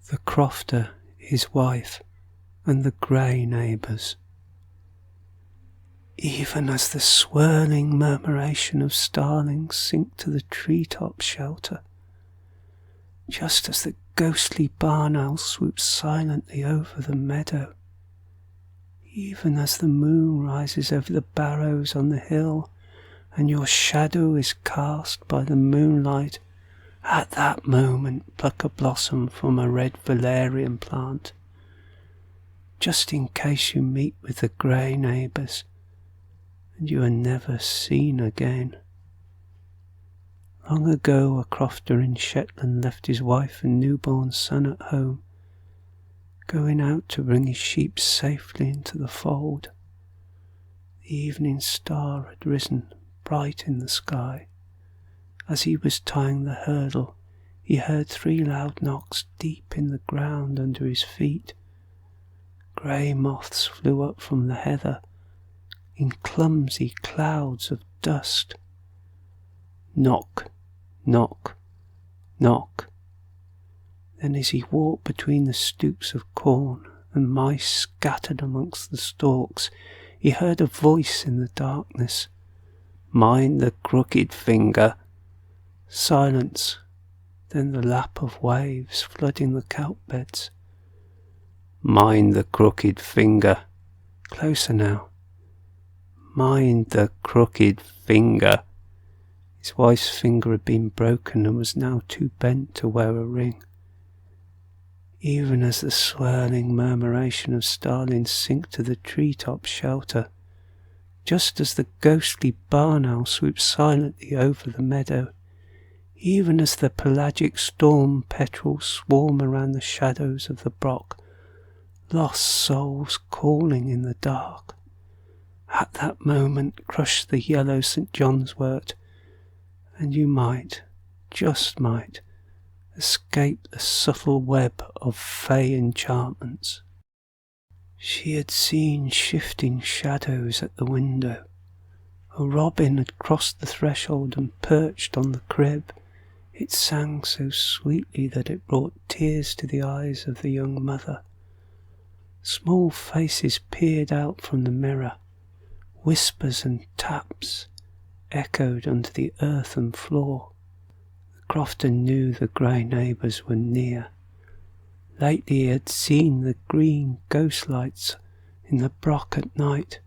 the Crofter, his wife, and the grey neighbours. Even as the swirling murmuration of starlings sink to the treetop shelter, just as the ghostly barn owl swoops silently over the meadow, even as the moon rises over the barrows on the hill, and your shadow is cast by the moonlight, at that moment pluck a blossom from a red valerian plant, just in case you meet with the grey neighbours, and you are never seen again. Long ago a crofter in Shetland left his wife and newborn son at home, going out to bring his sheep safely into the fold. The evening star had risen bright in the sky. As he was tying the hurdle, he heard 3 loud knocks deep in the ground under his feet. Grey moths flew up from the heather in clumsy clouds of dust. Knock, knock, knock. Then as he walked between the stooks of corn and mice scattered amongst the stalks, he heard a voice in the darkness. Mind the crooked finger. Silence, then the lap of waves flooding the kelp beds. Mind the crooked finger. Closer now. Mind the crooked finger. His wife's finger had been broken and was now too bent to wear a ring. Even as the swirling murmuration of starlings sink to the treetop shelter, just as the ghostly barn owl swoops silently over the meadow, even as the pelagic storm petrels swarm around the shadows of the brock, lost souls calling in the dark. At that moment crush the yellow St. John's wort, and you might, just might, escape the subtle web of fey enchantments. She had seen shifting shadows at the window. A robin had crossed the threshold and perched on the crib. It sang so sweetly that it brought tears to the eyes of the young mother. Small faces peered out from the mirror. Whispers and taps echoed under the earthen floor. The crofter knew the grey neighbours were near. Lately he had seen the green ghost lights in the brock at night,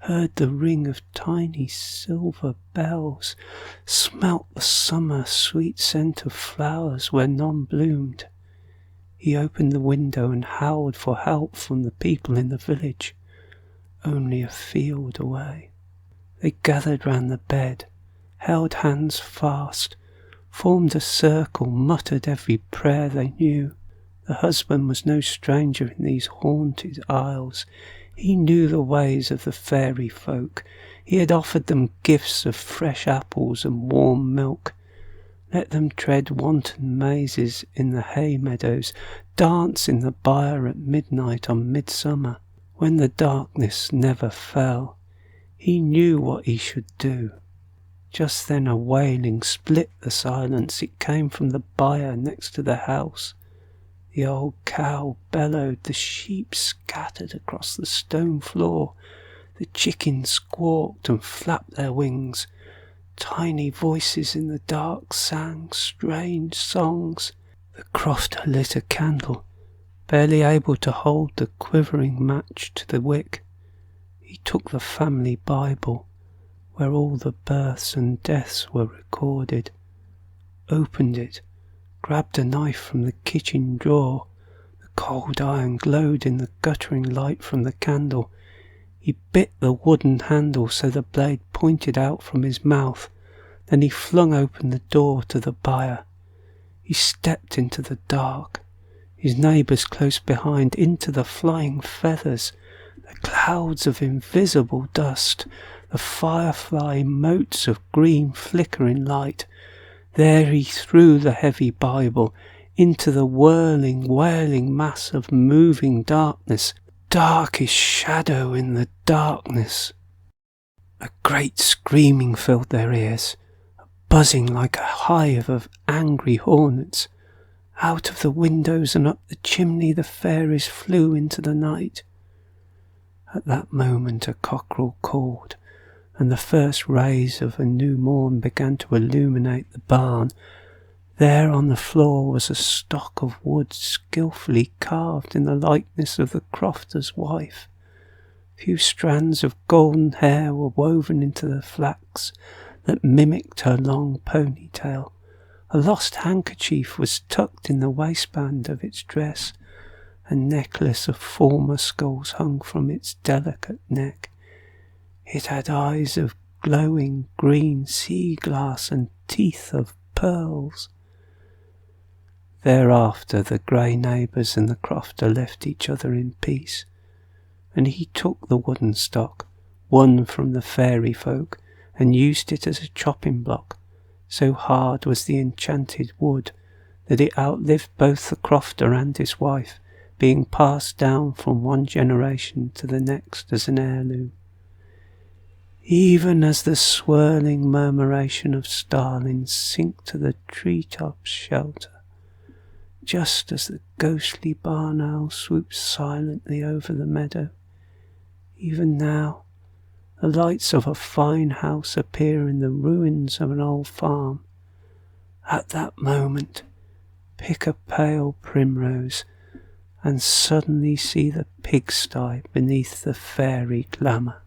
heard the ring of tiny silver bells, smelt the summer sweet scent of flowers where none bloomed. He opened the window and howled for help from the people in the village, only a field away. They gathered round the bed, held hands fast, formed a circle, muttered every prayer they knew. The husband was no stranger in these haunted isles. He knew the ways of the fairy folk. He had offered them gifts of fresh apples and warm milk. Let them tread wanton mazes in the hay meadows, dance in the byre at midnight on midsummer, when the darkness never fell. He knew what he should do. Just then a wailing split the silence. It came from the byre next to the house. The old cow bellowed, the sheep scattered across the stone floor, the chickens squawked and flapped their wings. Tiny voices in the dark sang strange songs. The crofter lit a candle, barely able to hold the quivering match to the wick. He took the family Bible, where all the births and deaths were recorded, opened it, grabbed a knife from the kitchen drawer. The cold iron glowed in the guttering light from the candle. He bit the wooden handle so the blade pointed out from his mouth. Then he flung open the door to the byre. He stepped into the dark, his neighbours close behind, into the flying feathers, the clouds of invisible dust, the firefly motes of green flickering light. There he threw the heavy Bible into the whirling, wailing mass of moving darkness, darkest shadow in the darkness. A great screaming filled their ears, a buzzing like a hive of angry hornets, Out of the windows and up the chimney the fairies flew into the night. At that moment a cockerel called, and the first rays of a new morn began to illuminate the barn. There on the floor was a stock of wood skilfully carved in the likeness of the crofter's wife. A few strands of golden hair were woven into the flax that mimicked her long ponytail. A lost handkerchief was tucked in the waistband of its dress. A necklace of former skulls hung from its delicate neck. It had eyes of glowing green sea glass and teeth of pearls. Thereafter the grey neighbours and the crofter left each other in peace, and he took the wooden stock, won from the fairy folk, and used it as a chopping block. So hard was the enchanted wood that it outlived both the crofter and his wife, being passed down from one generation to the next as an heirloom. Even as the swirling murmuration of starlings sink to the treetops' shelter, just as the ghostly barn owl swoops silently over the meadow, even now the lights of a fine house appear in the ruins of an old farm. At that moment, pick a pale primrose and suddenly see the pigsty beneath the fairy glamour.